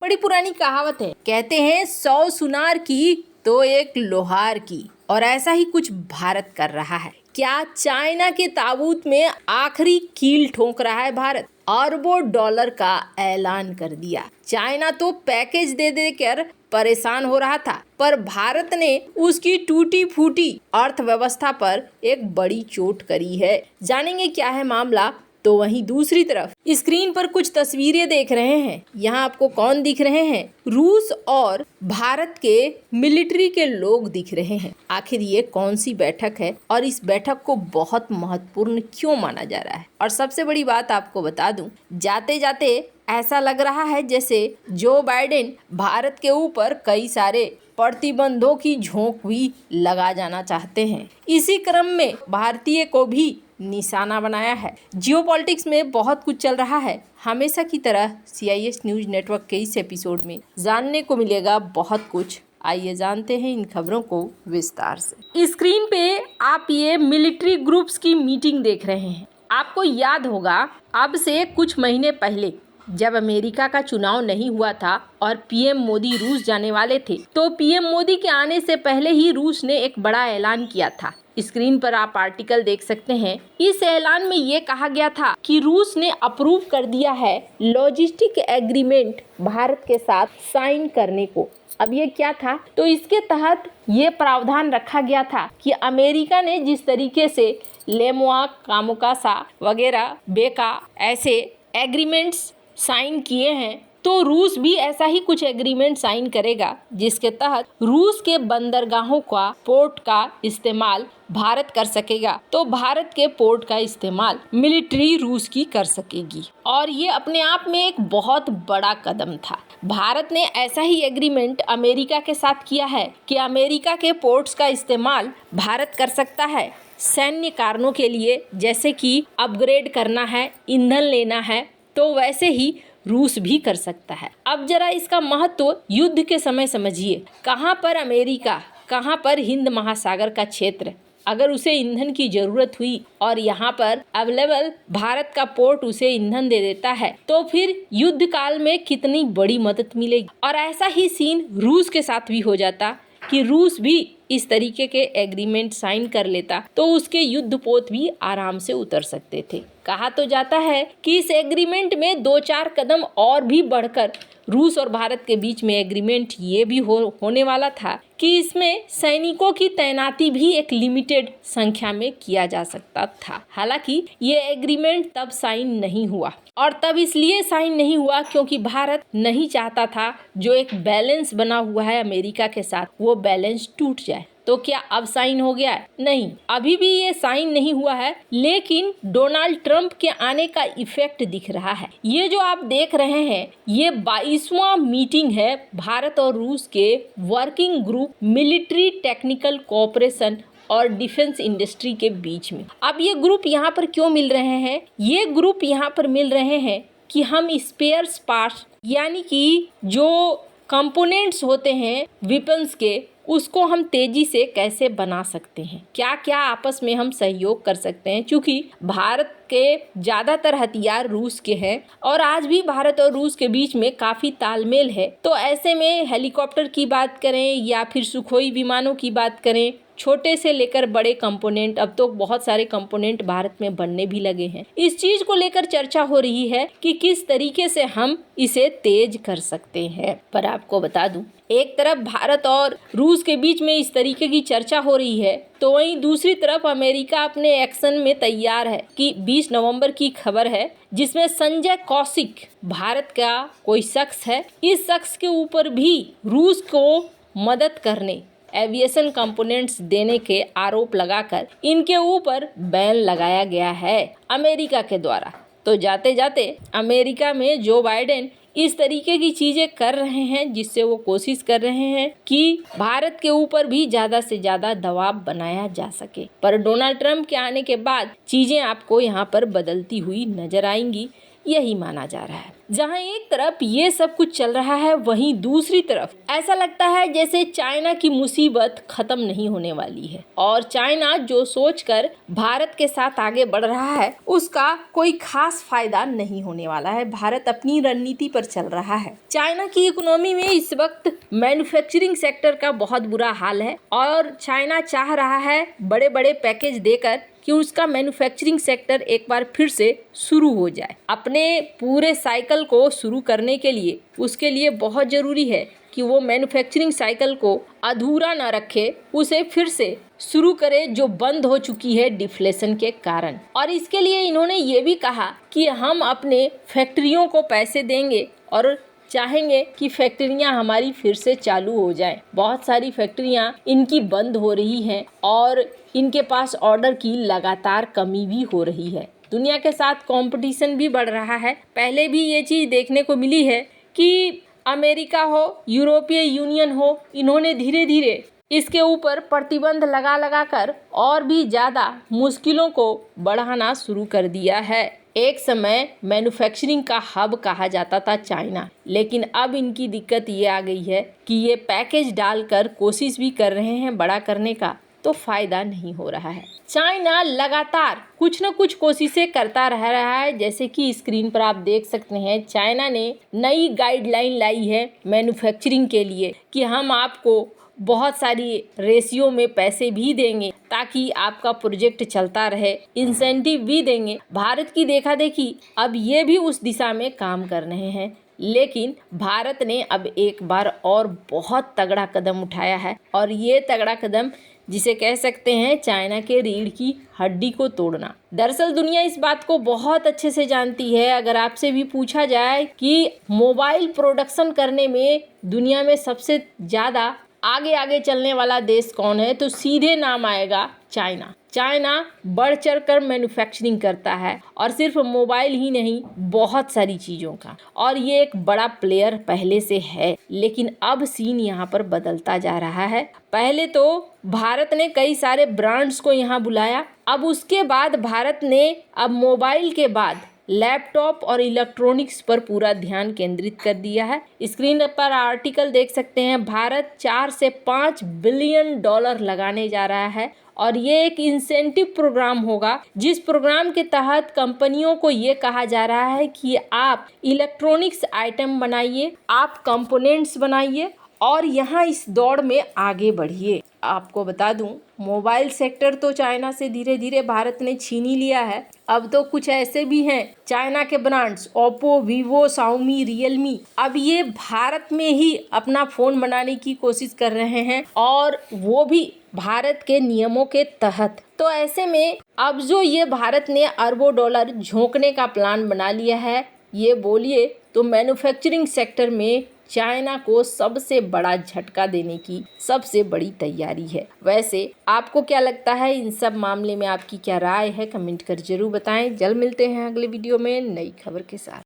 बड़ी पुरानी कहावत है, कहते हैं 100 सुनार की तो एक लोहार की, और ऐसा ही कुछ भारत कर रहा है। क्या चाइना के ताबूत में आखिरी कील ठोक रहा है भारत? अरबों डॉलर का ऐलान कर दिया। चाइना तो पैकेज दे देकर परेशान हो रहा था, पर भारत ने उसकी टूटी फूटी अर्थव्यवस्था पर एक बड़ी चोट करी है। जानेंगे क्या है मामला। तो वहीं दूसरी तरफ स्क्रीन पर कुछ तस्वीरें देख रहे हैं। यहाँ आपको कौन दिख रहे हैं? रूस और भारत के मिलिट्री के लोग दिख रहे हैं। आखिर ये कौन सी बैठक है और इस बैठक को बहुत महत्वपूर्ण क्यों माना जा रहा है? और सबसे बड़ी बात आपको बता दूं, जाते जाते ऐसा लग रहा है जैसे जो बाइडेन भारत के ऊपर कई सारे प्रतिबंधों की झोंक भी लगा जाना चाहते हैं। इसी क्रम में भारतीय को भी निशाना बनाया है। जियोपॉलिटिक्स में बहुत कुछ चल रहा है। हमेशा की तरह CIS न्यूज नेटवर्क के इस एपिसोड में जानने को मिलेगा बहुत कुछ। आइए जानते हैं इन खबरों को विस्तार से। स्क्रीन पे आप ये मिलिट्री ग्रुप्स की मीटिंग देख रहे हैं। आपको याद होगा अब से कुछ महीने पहले जब अमेरिका का चुनाव नहीं हुआ था और PM मोदी रूस जाने वाले थे, तो PM मोदी के आने से पहले ही रूस ने एक बड़ा ऐलान किया था। स्क्रीन पर आप आर्टिकल देख सकते हैं। इस ऐलान में ये कहा गया था कि रूस ने अप्रूव कर दिया है लॉजिस्टिक एग्रीमेंट भारत के साथ साइन करने को। अब ये क्या था? तो इसके तहत ये प्रावधान रखा गया था कि अमेरिका ने जिस तरीके से लेमुआ, कामुकासा वगैरह बेका ऐसे एग्रीमेंट्स साइन किए हैं, तो रूस भी ऐसा ही कुछ एग्रीमेंट साइन करेगा, जिसके तहत रूस के बंदरगाहों का पोर्ट का इस्तेमाल भारत कर सकेगा। तो भारत के पोर्ट का इस्तेमाल मिलिट्री रूस की कर सकेगी, और ये अपने आप में एक बहुत बड़ा कदम था। भारत ने ऐसा ही एग्रीमेंट अमेरिका के साथ किया है कि अमेरिका के पोर्ट्स का इस्तेमाल भारत कर सकता है सैन्य कारणों के लिए, जैसे कि अपग्रेड करना है, ईंधन लेना है, तो वैसे ही रूस भी कर सकता है। अब जरा इसका महत्व युद्ध के समय समझिए। कहाँ पर अमेरिका, कहाँ पर हिंद महासागर का क्षेत्र, अगर उसे ईंधन की जरूरत हुई और यहाँ पर अवेलेबल भारत का पोर्ट उसे ईंधन दे देता है, तो फिर युद्ध काल में कितनी बड़ी मदद मिलेगी। और ऐसा ही सीन रूस के साथ भी हो जाता कि रूस भी इस तरीके के एग्रीमेंट साइन कर लेता, तो उसके युद्ध पोत भी आराम से उतर सकते थे। कहा तो जाता है कि इस एग्रीमेंट में 2-4 कदम और भी बढ़कर रूस और भारत के बीच में एग्रीमेंट ये भी होने वाला था कि इसमें सैनिकों की तैनाती भी एक लिमिटेड संख्या में किया जा सकता था। हालांकि ये एग्रीमेंट तब साइन नहीं हुआ, और तब इसलिए साइन नहीं हुआ क्योंकि भारत नहीं चाहता था जो एक बैलेंस बना हुआ है अमेरिका के साथ, वो बैलेंस टूट जाए। तो क्या अब साइन हो गया है? नहीं, अभी भी ये साइन नहीं हुआ है, लेकिन डोनाल्ड ट्रंप के आने का इफेक्ट दिख रहा है। ये जो आप देख रहे हैं, ये 22वां मीटिंग है भारत और रूस के working group military technical cooperation और डिफेंस इंडस्ट्री के बीच में। अब ये ग्रुप यहाँ पर क्यों मिल रहे हैं? ये ग्रुप यहाँ पर मिल रहे हैं कि हम स्पेयर पार्ट्स, यानी कि जो कंपोनेंट्स होते हैं वेपन्स के, उसको हम तेजी से कैसे बना सकते हैं, क्या क्या आपस में हम सहयोग कर सकते हैं। क्योंकि भारत के ज़्यादातर हथियार रूस के हैं और आज भी भारत और रूस के बीच में काफ़ी तालमेल है। तो ऐसे में हेलीकॉप्टर की बात करें या फिर सुखोई विमानों की बात करें, छोटे से लेकर बड़े कंपोनेंट, अब तो बहुत सारे कंपोनेंट भारत में बनने भी लगे हैं। इस चीज को लेकर चर्चा हो रही है कि किस तरीके से हम इसे तेज कर सकते हैं। पर आपको बता दूं, एक तरफ भारत और रूस के बीच में इस तरीके की चर्चा हो रही है, तो वहीं दूसरी तरफ अमेरिका अपने एक्शन में तैयार है। कि 20 नवंबर की खबर है, जिसमें संजय कौशिक, भारत का कोई शख्स है, इस शख्स के ऊपर भी रूस को मदद करने, एविएशन कंपोनेंट्स देने के आरोप लगाकर इनके ऊपर बैन लगाया गया है अमेरिका के द्वारा। तो जाते जाते अमेरिका में जो बाइडेन इस तरीके की चीजें कर रहे हैं, जिससे वो कोशिश कर रहे हैं कि भारत के ऊपर भी ज्यादा से ज्यादा दबाव बनाया जा सके। पर डोनाल्ड ट्रंप के आने के बाद चीजें आपको यहाँ पर बदलती हुई नजर आएंगी। यही माना जा रहा है। जहां एक तरफ ये सब कुछ चल रहा है, वहीं दूसरी तरफ ऐसा लगता है जैसे चाइना की मुसीबत खत्म नहीं होने वाली है और चाइना जो सोचकर भारत के साथ आगे बढ़ रहा है उसका कोई खास फायदा नहीं होने वाला है। भारत अपनी रणनीति पर चल रहा है। चाइना की इकोनॉमी में इस वक्त मैन्युफैक्चरिंग सेक्टर का बहुत बुरा हाल है और चाइना चाह रहा है बड़े बड़े पैकेज देकर कि उसका मैन्युफैक्चरिंग सेक्टर एक बार फिर से शुरू हो जाए। अपने पूरे साइकिल को शुरू करने के लिए उसके लिए बहुत ज़रूरी है कि वो मैन्युफैक्चरिंग साइकिल को अधूरा ना रखे, उसे फिर से शुरू करे जो बंद हो चुकी है डिफ्लेशन के कारण। और इसके लिए इन्होंने ये भी कहा कि हम अपने फैक्ट्रियों को पैसे देंगे और चाहेंगे कि फैक्ट्रियां हमारी फिर से चालू हो जाएं। बहुत सारी फैक्ट्रियां इनकी बंद हो रही हैं और इनके पास ऑर्डर की लगातार कमी भी हो रही है। दुनिया के साथ कंपटीशन भी बढ़ रहा है। पहले भी ये चीज़ देखने को मिली है कि अमेरिका हो, यूरोपीय यूनियन हो, इन्होंने धीरे धीरे इसके ऊपर प्रतिबंध लगा कर और भी ज़्यादा मुश्किलों को बढ़ाना शुरू कर दिया है। एक समय मैन्युफैक्चरिंग का हब कहा जाता था चाइना, लेकिन अब इनकी दिक्कत ये आ गई है कि ये पैकेज डालकर कोशिश भी कर रहे हैं बड़ा करने का, तो फायदा नहीं हो रहा है। चाइना लगातार कुछ न कुछ कोशिशें करता रह रहा है। जैसे कि स्क्रीन पर आप देख सकते हैं, चाइना ने नई गाइडलाइन लाई है मैन्युफैक्चरिंग के लिए कि हम आपको बहुत सारी रेशियो में पैसे भी देंगे ताकि आपका प्रोजेक्ट चलता रहे, इंसेंटिव भी देंगे। भारत की देखा देखी अब ये भी उस दिशा में काम कर रहे हैं, लेकिन भारत ने अब एक बार और बहुत तगड़ा कदम उठाया है और ये तगड़ा कदम जिसे कह सकते हैं चाइना के रीढ़ की हड्डी को तोड़ना। दरअसल दुनिया इस बात को बहुत अच्छे से जानती है। अगर आपसे भी पूछा जाए कि मोबाइल प्रोडक्शन करने में दुनिया में सबसे ज़्यादा आगे चलने वाला देश कौन है, तो सीधे नाम आएगा चाइना। चाइना बढ़ चढ़ कर मैन्युफैक्चरिंग करता है और सिर्फ मोबाइल ही नहीं, बहुत सारी चीज़ों का, और ये एक बड़ा प्लेयर पहले से है। लेकिन अब सीन यहाँ पर बदलता जा रहा है। पहले तो भारत ने कई सारे ब्रांड्स को यहाँ बुलाया, अब उसके बाद भारत ने अब मोबाइल के बाद लैपटॉप और इलेक्ट्रॉनिक्स पर पूरा ध्यान केंद्रित कर दिया है। स्क्रीन पर आर्टिकल देख सकते हैं, भारत 4 से 5 बिलियन डॉलर लगाने जा रहा है और ये एक इंसेंटिव प्रोग्राम होगा, जिस प्रोग्राम के तहत कंपनियों को ये कहा जा रहा है कि आप इलेक्ट्रॉनिक्स आइटम बनाइए, आप कंपोनेंट्स बनाइए और यहाँ इस दौड़ में आगे बढ़िए। आपको बता दूं, मोबाइल सेक्टर तो चाइना से धीरे धीरे भारत ने छीन ही लिया है। अब तो कुछ ऐसे भी हैं चाइना के brands, Oppo, Vivo, Xiaomi, Realme, अब ये भारत में ही अपना फ़ोन बनाने की कोशिश कर रहे हैं और वो भी भारत के नियमों के तहत। तो ऐसे में अब जो ये भारत ने अरबों डॉलर झोंकने का प्लान बना लिया है, ये बोलिए तो मैन्युफैक्चरिंग सेक्टर में चाइना को सबसे बड़ा झटका देने की सबसे बड़ी तैयारी है। वैसे आपको क्या लगता है, इन सब मामले में आपकी क्या राय है, कमेंट कर जरूर बताएं। जल्द मिलते हैं अगले वीडियो में नई खबर के साथ।